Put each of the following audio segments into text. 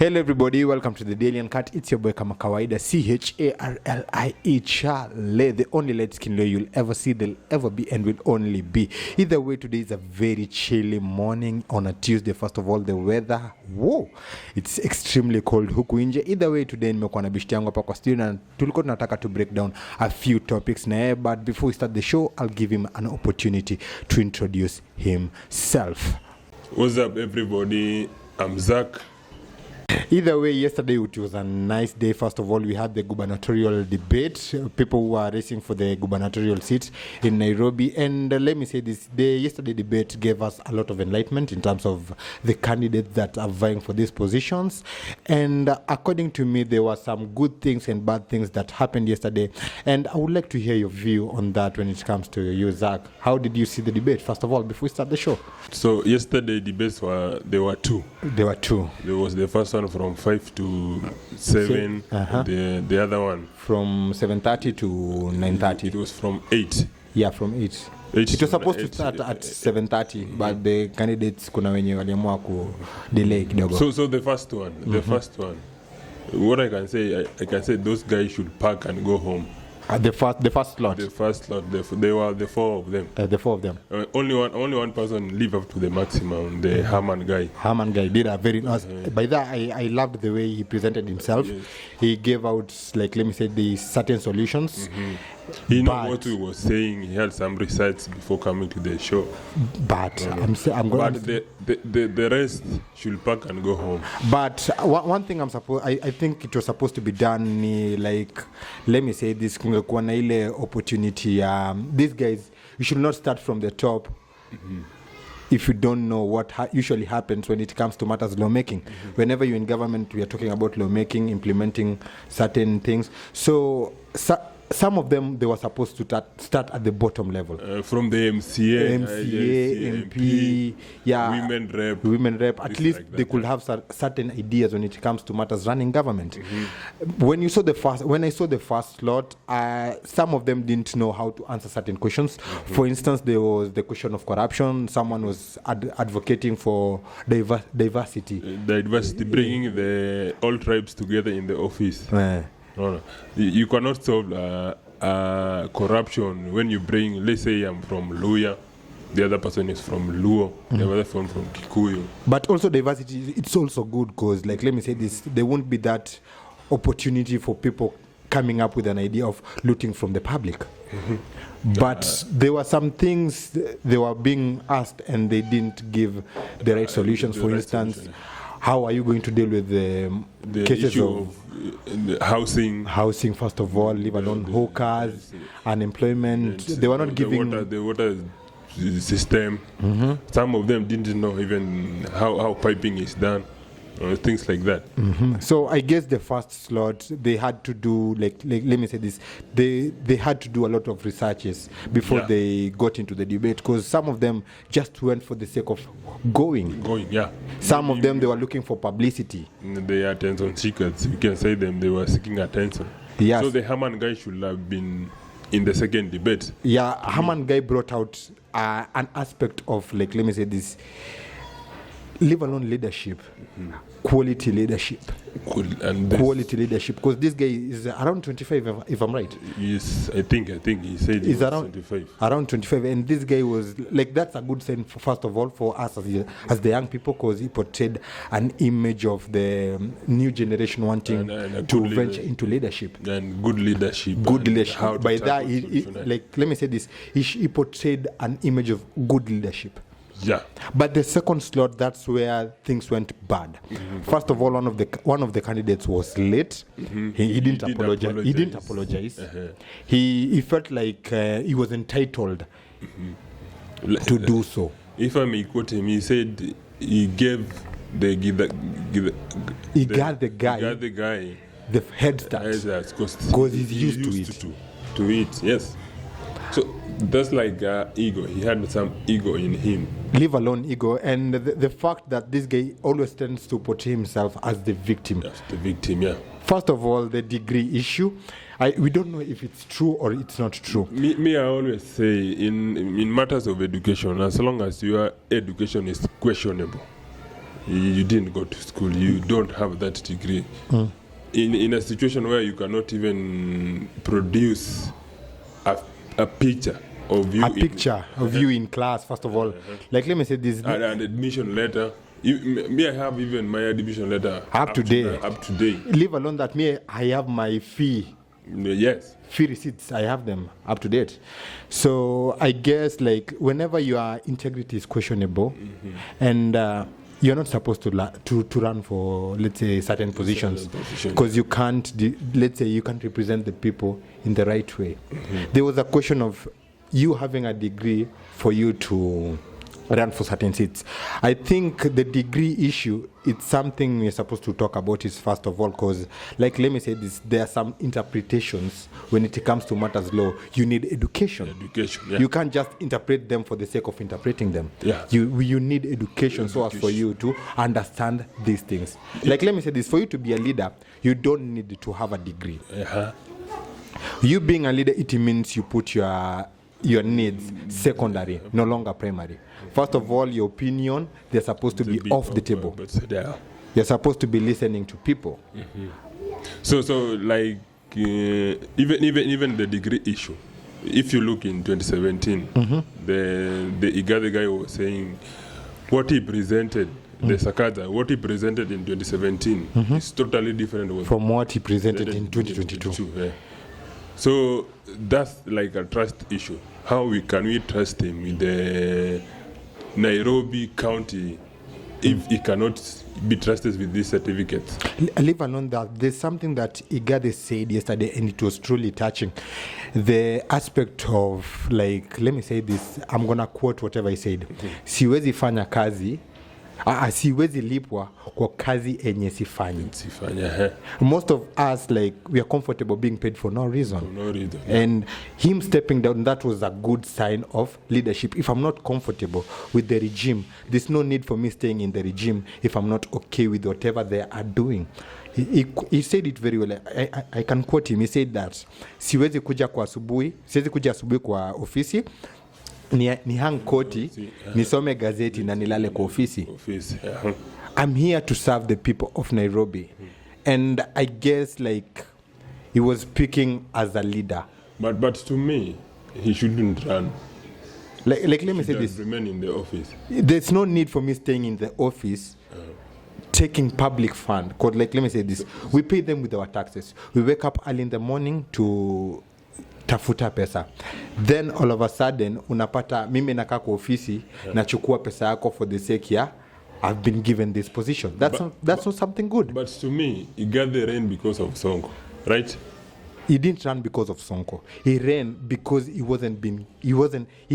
Hello everybody, welcome to the Daily Uncut. It's your boy kama kawaida, Charlie, Charlie, the only light skin lawyer you'll ever see, there'll ever be and will only be. Either way, today is a very chilly morning on a Tuesday. First of all, the weather, whoa, it's extremely cold huku nje. Either way, today nimekuwa na bishti yangu hapa kwa studio na tulikuwa tunataka to break down a few topics na but before we start the show, I'll give him an opportunity to introduce himself. What's up everybody? I'm Zach. Either way, yesterday it was a nice day. First of all, we had the gubernatorial debate. People who are racing for the gubernatorial seats in Nairobi. And let me say this, the yesterday debate gave us a lot of enlightenment in terms of the candidates that are vying for these positions. And according to me, there were some good things and bad things that happened yesterday. And I would like to hear your view on that when it comes to you, Zach. How did you see the debate, first of all, before we start the show? So yesterday debates there were two. There were two. There was the first one from 5 to 7. The other one from 7:30 to 9:30. It was from 8. Yeah, from 8. It was supposed to start at 7:30, but the candidates kuna wenye waliamua ku delay kidogo. So the first one, what I can say, I can say those guys should pack and go home. The first slot. They were the four of them. The four of them. Only one person live up to the maximum. The Herman guy did a very nice. By that, I loved the way he presented himself. Yes. He gave out, like, let me say, the certain solutions. Mm-hmm. He knew what he was saying. He had some research before coming to the show. But the rest should pack and go home. But one thing I think it was supposed to be done. Like, let me say this, kungekuwa na ile opportunity. These guys, you should not start from the top. Mm-hmm. If you don't know what usually happens when it comes to matters lawmaking. Mm-hmm. Whenever you're in government, we are talking about lawmaking, implementing certain things. So some of them, they were supposed to start at the bottom level. From the MCA, MP, yeah, women rep. At least like they could have certain ideas when it comes to matters running government. Mm-hmm. When I saw the first slot, some of them didn't know how to answer certain questions. Mm-hmm. For instance, there was the question of corruption. Someone was advocating for diversity. Diversity, bringing all tribes together in the office. No. You cannot solve corruption when you bring, let's say I'm from Luya, the other person is from Luo, the other person from Kikuyu. But also diversity, it's also good because, like, let me say this, there won't be that opportunity for people coming up with an idea of looting from the public. Mm-hmm. But there were some things they were being asked and they didn't give the right solutions. For instance, how are you going to deal with the cases of housing, first of all, leave alone hawkers, unemployment. They were not giving the water system. Mm-hmm. Some of them didn't know even how piping is done, things like that. Mm-hmm. So I guess the first slot, they had to do, like let me say this, they had to do a lot of researches before they got into the debate, because some of them just went for the sake of going. Some of them, they were looking for publicity. They are attention seekers. You can say them. They were seeking attention. Yes. So the Herman guy should have been in the second debate. Yeah, Herman guy brought out an aspect of, like, let me say this, leave alone leadership, quality leadership. Quality leadership, because this guy is around 25, if I'm right. Yes, I think he said he's around 25. Around 25, and this guy was, like, that's a good sign, first of all, for us as the young people, because he portrayed an image of the new generation wanting to venture into leadership. And good leadership. By that, like, let me say this, he portrayed an image of good leadership. Yeah. But the second slot, that's where things went bad. Mm-hmm. First of all, one of the candidates was late. Mm-hmm. He didn't apologize. He didn't apologize. Uh-huh. He felt like he was entitled to do so. If I may quote him, he said he gave the guy the head start because he's used to it. Yes. So that's like ego. He had some ego in him. Leave alone ego, and the fact that this guy always tends to portray himself as the victim. Yes, the victim, yeah. First of all, the degree issue. We don't know if it's true or it's not true. Me, I always say in matters of education, as long as your education is questionable, You didn't go to school. You don't have that degree. In a situation where you cannot even produce a picture of you. You in class, first of all. Like, let me say this. An admission letter. Me, I have even my admission letter Up to date. Up to date. Leave alone that I have my fee. Yes. Fee receipts, I have them up to date. So I guess, like, whenever your integrity is questionable, and you're not supposed to run for, let's say, certain positions, because you can't, let's say, you can't represent the people in the right way. There was a question of you having a degree for you to run for certain seats. I think the degree issue, it's something we're supposed to talk about is first of all, because, like, let me say this, there are some interpretations when it comes to matters law. You need education. Yeah. You can't just interpret them for the sake of interpreting them. Yeah. You need education so as for you to understand these things. Like, let me say this, for you to be a leader, you don't need to have a degree. You being a leader, it means you put your needs secondary, no longer primary. First of all, your opinion, they're supposed to be off the table. You're supposed to be listening to people. So like, even the degree issue, if you look in 2017, the Igade guy was saying what he presented, the Sakaja, what he presented in 2017 is totally different from what he presented in 2022. So that's like a trust issue. How can we trust him with the Nairobi County if he cannot be trusted with these certificates? Leave alone that there's something that Igade said yesterday, and it was truly touching. The aspect of, like, let me say this, I'm gonna quote whatever he said. Siwezi fanya kazi, siwezi lipwa kwa kazi enye sifanyi. Most of us, like, we are comfortable being paid for no reason. And him stepping down, that was a good sign of leadership. If I'm not comfortable with the regime, there's no need for me staying in the regime if I'm not okay with whatever they are doing. He said it very well. I can quote him. He said that siwezi kuja asubuhi kwa ofisi, ni hang koti, nisome gazeti na nilale kwa ofisi. I'm here to serve the people of Nairobi. And I guess, like, he was speaking as a leader. But to me, he shouldn't run. Like let me say this. Remain in the office. There's no need for me staying in the office taking public fund. Because, like, let me say this. We pay them with our taxes. We wake up early in the morning to tafuta pesa. Then all of a sudden unapata mimi nakaa kwa ofisi nachukua pesa yako for the sake ya I've been given this position. That's not something good. But to me, he got the reign because of Sonko, right? He didn't run because of Sonko. He ran because he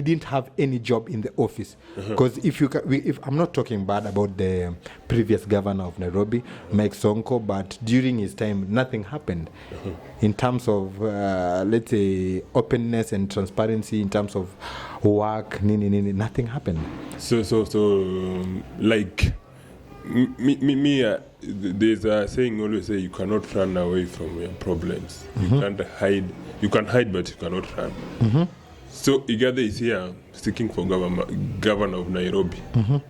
didn't have any job in the office. Because if I'm not talking bad about the previous governor of Nairobi, Mike Sonko, but during his time, nothing happened in terms of, let's say, openness and transparency, in terms of work, nothing happened. So, like, there's a saying always say you cannot run away from your problems. You can't hide. You can hide, but you cannot run. So Igade is here seeking for governor of Nairobi.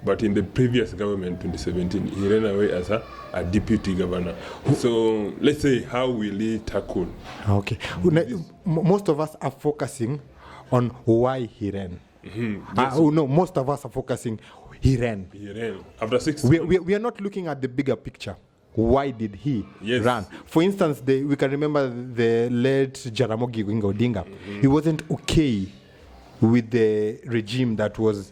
But in the previous government, 2017, he ran away as a deputy governor. So let's say, how will he tackle? Okay. Most of us are focusing on why he ran. Most of us are focusing he ran. After 6 months. We are not looking at the bigger picture. Why did he run? For instance, we can remember the late Jaramogi Odinga. He wasn't okay with the regime that was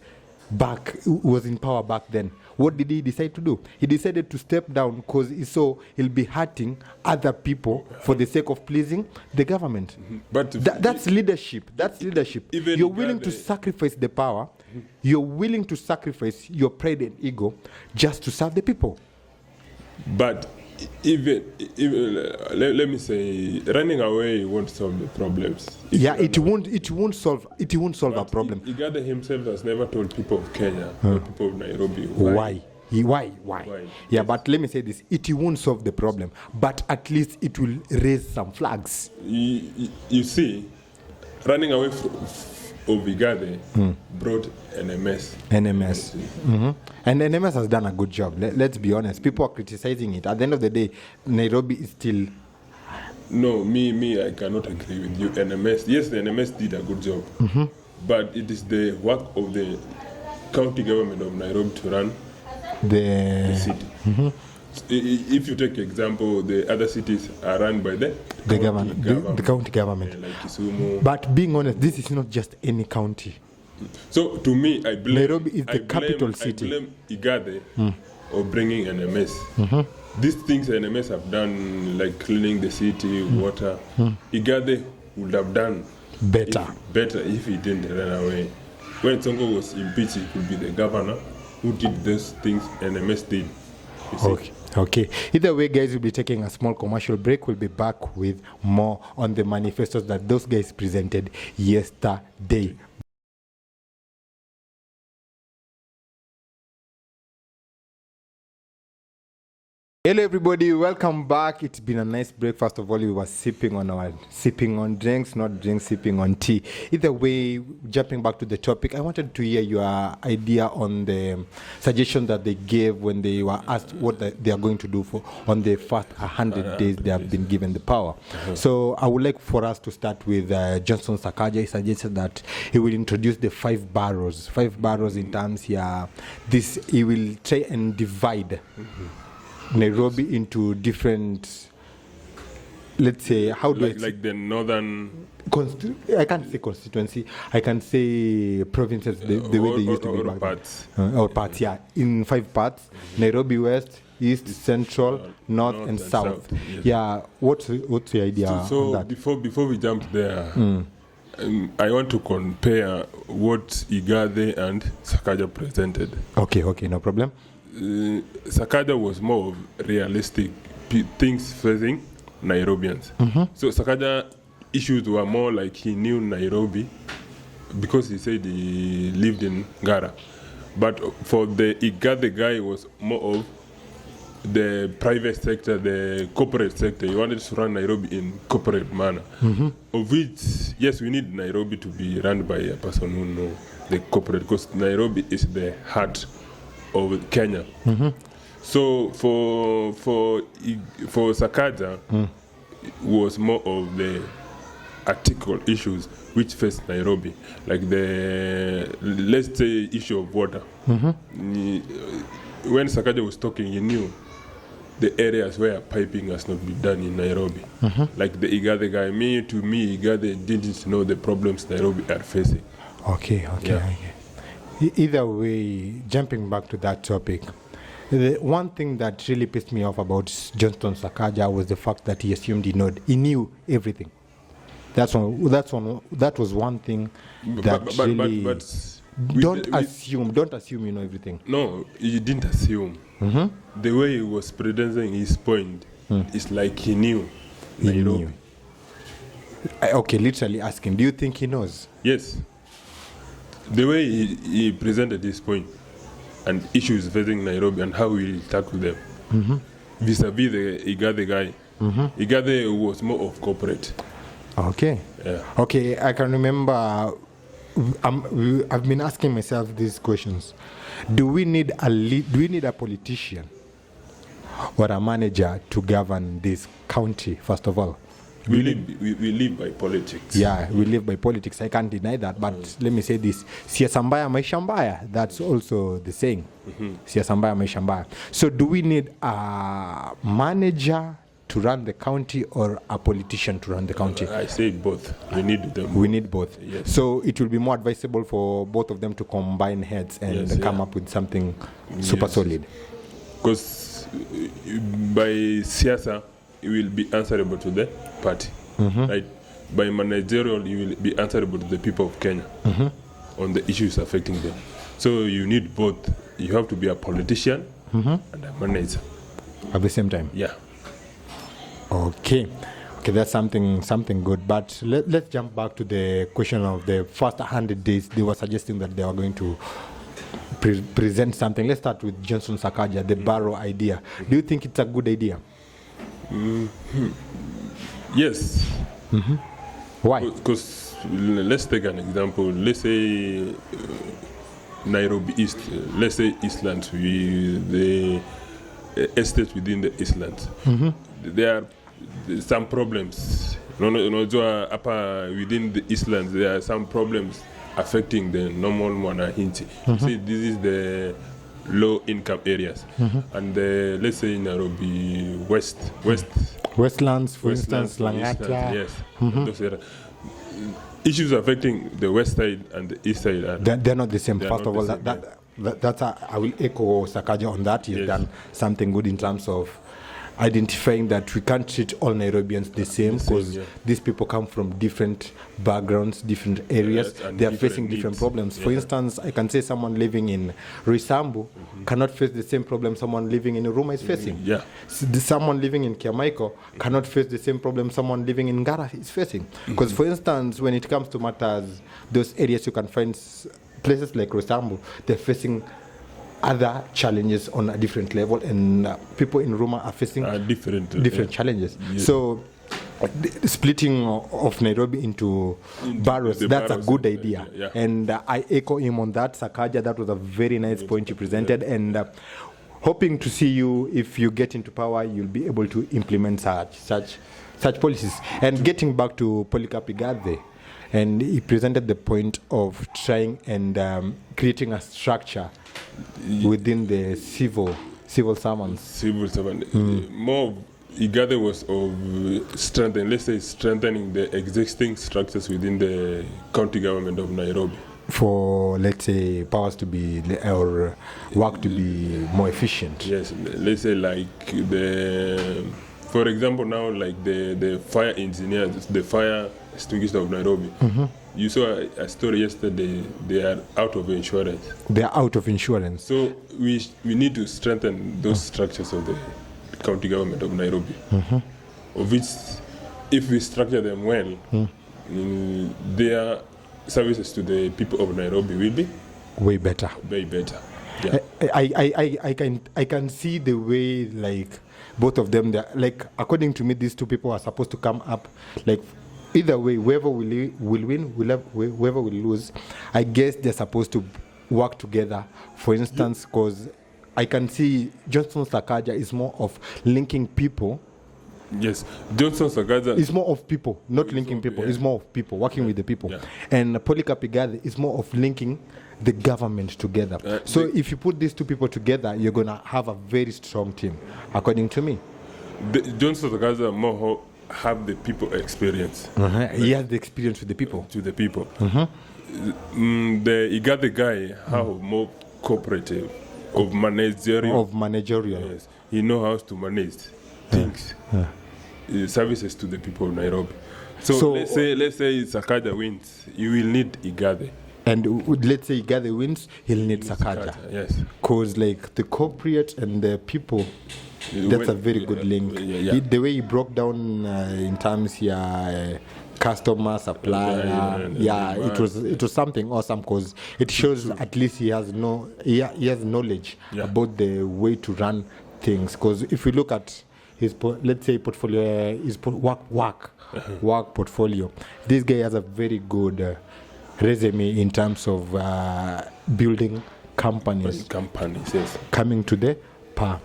in power back then. What did he decide to do? He decided to step down because he saw he'll be hurting other people for the sake of pleasing the government. But that's leadership. That's leadership. You're willing to sacrifice the power. You're willing to sacrifice your pride and ego just to serve the people. But even let me say, running away won't solve the problems. It won't solve a problem. Igade himself has never told people of Kenya or people of Nairobi why. Why? Yeah, but let me say this. It won't solve the problem, but at least it will raise some flags. You see, running away of Igade brought NMS. NMS. And NMS has done a good job. Let's be honest. People are criticizing it. At the end of the day, Nairobi is still... No, I cannot agree with you. NMS, yes, the NMS did a good job. But it is the work of the county government of Nairobi to run the city. If you take example, the other cities are run by the county government. Like Kisumu. But being honest, this is not just any county. So to me, I blame Nairobi is the capital city. I blame Igade of bringing NMS. These things NMS have done, like cleaning the city, water, Igade would have done better if he didn't run away. When Sonko was impeached, it could be the governor who did those things NMS did. Okay. Either way, guys, we'll be taking a small commercial break. We'll be back with more on the manifestos that those guys presented yesterday. Hello everybody, welcome back. It's been a nice break. First of all, we were sipping on drinks, not drinks, sipping on tea. Either way, jumping back to the topic, I wanted to hear your idea on the suggestion that they gave when they were asked what they are going to do on the first 100 days they have been given the power. So I would like for us to start with Johnson Sakaja. He suggested that he will introduce the 5 boroughs. 5 boroughs in terms here. He will try and divide Nairobi into different, let's say, like the northern... I can't say constituency, I can say provinces, the way they used to be back parts. Or parts, yeah. In 5 parts, Nairobi West, East, Central, North and South. Yes. Yeah, what's your idea so on that? Before we jump there, I want to compare what Igade and Sakaja presented. Okay, no problem. Sakaja was more of realistic things facing Nairobians. So Sakaja issues were more like he knew Nairobi because he said he lived in Gara. But for the Igade guy was more of the private sector, the corporate sector. He wanted to run Nairobi in corporate manner. Of which, yes, we need Nairobi to be run by a person who knows the corporate, because Nairobi is the heart of Kenya. So for Sakaja was more of the article issues which face Nairobi, like the, let's say, issue of water. When Sakaja was talking, he knew the areas where piping has not been done in Nairobi. Like the Igade guy, to me, Igade didn't know the problems Nairobi are facing. Okay. Either way, jumping back to that topic, the one thing that really pissed me off about Johnston Sakaja was the fact that he assumed he knew everything. That was one thing that don't assume you know everything. No, he didn't assume. The way he was presenting his point is like he knew Nairobi. Okay, literally asking, do you think he knows? Yes. The way he presented his point and issues facing Nairobi and how he will tackle them, vis-a-vis the Igade guy, Igade was more of corporate. Okay. Yeah. Okay, I can remember. I've been asking myself these questions. Do we need a politician or a manager to govern this county? First of all, we live by politics. Yeah, we live by politics. I can't deny that. But let me say this: siasa mbaya maisha mbaya. That's also the saying. Siasa mbaya maisha mbaya. So, do we need a manager to run the county or a politician to run the county? I say both. We need them. We need both. Yes. So it will be more advisable for both of them to combine heads and come up with something super solid. Because by siasa, you will be answerable to the party. Right? By managerial, you will be answerable to the people of Kenya on the issues affecting them. So you need both. You have to be a politician and a manager at the same time. Yeah. Okay, that's something good. But let's jump back to the question of the first 100 days. They were suggesting that they were going to present something. Let's start with Johnson Sakaja, the borough idea. Do you think it's a good idea? Yes. Why? Because let's take an example. Let's say Nairobi East. Let's say Eastlands. The estates within the Eastlands. There are some problems. Upper within the Eastlands, there are some problems affecting the normal Mwananchi. See, this is the low-income areas, and let's say Nairobi Westlands, for instance, Langata. Yes, those areas. Issues affecting the west side and the east side are They're not the same. First of all, that's I will echo Sakaja on that. He's done something good in terms of identifying that we can't treat all Nairobians the same, because these people come from different backgrounds, different areas. They are facing different problems. For instance, I can say someone living in Risambu cannot face the same problem someone living in Ruma is facing. Someone living in Kiamaiko cannot face the same problem someone living in Ngara is facing. Because, for instance, when it comes to matters, those areas you can find places like Risambu, they're facing other challenges on a different level, and people in Ruma are facing different challenges. So splitting of Nairobi into boroughs, that's a good idea. And I echo him on that. Sakaja, that was a very nice point you presented, and hoping to see you, if you get into power, you'll be able to implement such policies. And getting back to Polycarp Igathe, and he presented the point of trying and creating a structure within the civil servants. Civil servant. More Igathe was of strengthening the existing structures within the county government of Nairobi. For, let's say, powers to be, or work to be more efficient. Yes, let's say for example, now like the fire engineers, the fire extinguisher of Nairobi. You saw a story yesterday. They are out of insurance. They are out of insurance. So we need to strengthen those structures of the county government of Nairobi. Of which, if we structure them well, their services to the people of Nairobi will be way better. Way better. Yeah. I can see the way, like, both of them, like, according to me, these two people are supposed to come up, like, either way, whoever will win, whoever will lose, I guess they're supposed to work together. For instance, because I can see Johnson Sakaja is more of linking people. Yes, Johnson Sakaja is more of people, not linking people. It's more of people, working with the people. And Polycarp Igathe is more of linking the government together. So if you put these two people together, you're going to have a very strong team, according to me. Johnson Sakaja more have the people experience. He has the experience with the people. The Igathe guy, how more cooperative, of managerial. Yes. He knows how to manage things, services to the people of Nairobi. So let's say Sakaja wins, you will need Igathe. And let's say Igathe wins, he'll need Sakaja. Yes. Because, like, the corporate and the people, that's a very good link. The way he broke down in terms here, customer, supplier, it was something awesome, because it shows at least he has knowledge about the way to run things. Because if we look at his let's say portfolio, his work portfolio, this guy has a very good resume in terms of building companies, yes, coming to the power.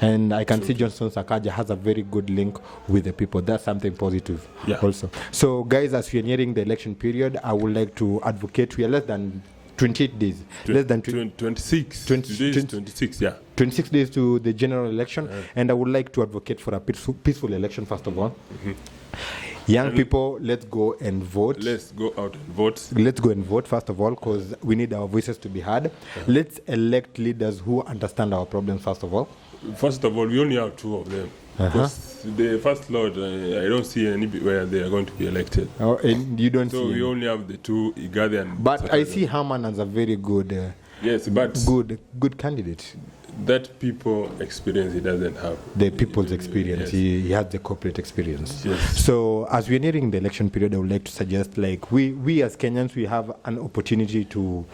And I can see Johnson Sakaja has a very good link with the people. That's something positive also. So, guys, as we are nearing the election period, I would like to advocate. We are less than 28 days. Less than 26. 26 days to the general election. And I would like to advocate for a peaceful election, first of all. Young people, let's go and vote. Let's go out and vote. Let's go and vote, first of all, because we need our voices to be heard. Let's elect leaders who understand our problems, first of all. First of all, we only have two of them. Because the first Lord, I don't see anywhere they are going to be elected. Oh, and you don't see. So we only have the two, Igathe and But Sakaja. I see Herman as a very good, good candidate. That people experience he doesn't have. The people's experience. He has the corporate experience. Yes. So as we're nearing the election period, I would like to suggest, like, we as Kenyans, we have an opportunity to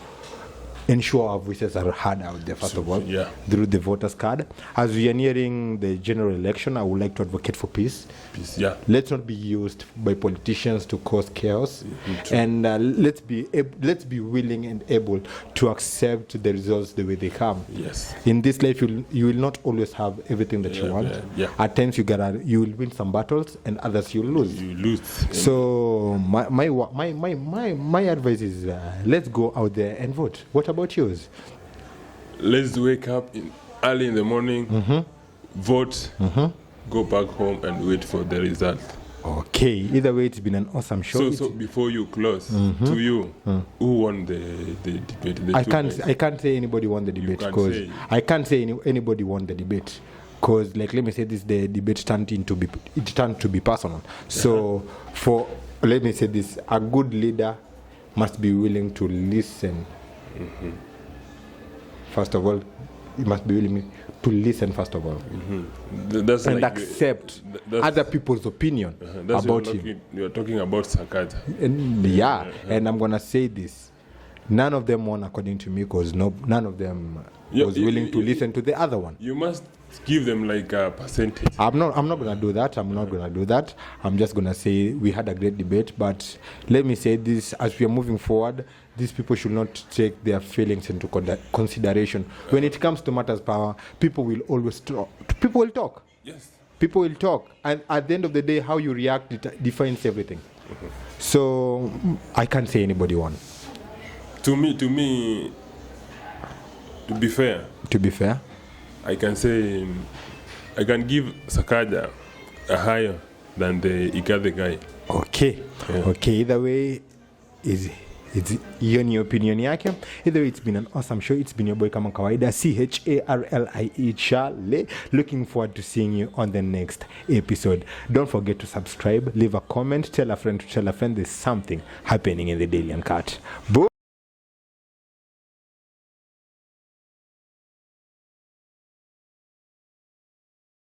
ensure our voices are heard out there, first of all, Yeah. through the voters card. As we are nearing the general election, I would like to advocate for peace. Peace. Yeah. Let's not be used by politicians to cause chaos, true. and let's be willing and able to accept the results the way they come. Yes. In this life, you will not always have everything that you want. Yeah. At times, you will win some battles, and others you'll lose. You lose. So my advice is let's go out there and vote. What about yours? Let's wake up early in the morning, vote, go back home and wait for the result. Okay. Either way, it's been an awesome show. So before you close, to you, who won the debate? I can't say anybody won the debate because I can't say anybody won the debate because, like, let me say this: the debate turned to be personal. So let me say this: a good leader must be willing to listen. First of all, you must be willing to listen. First of all, That's and like accept other people's opinion about him. You're talking about Sakaja. And and I'm gonna say this: none of them won according to me because none of them was willing to listen to the other one. You must give them like a percentage. I'm not gonna do that. I'm just gonna say we had a great debate, but let me say this: as we are moving forward, these people should not take their feelings into consideration. When it comes to matters power, people will always talk. People will talk. Yes. People will talk, and at the end of the day, how you react defines everything. So I can't say anybody won. To me, to be fair, I can say I can give Sakaja a higher than the Igade guy. Okay. Yeah. Okay, either way, it's hiyo ni opinion yake. Either way, it's been an awesome show. It's been your boy kama kawaida, CHARLIE Charlie. Looking forward to seeing you on the next episode. Don't forget to subscribe, leave a comment, tell a friend to tell a friend there's something happening in the Daily Uncut. Boom.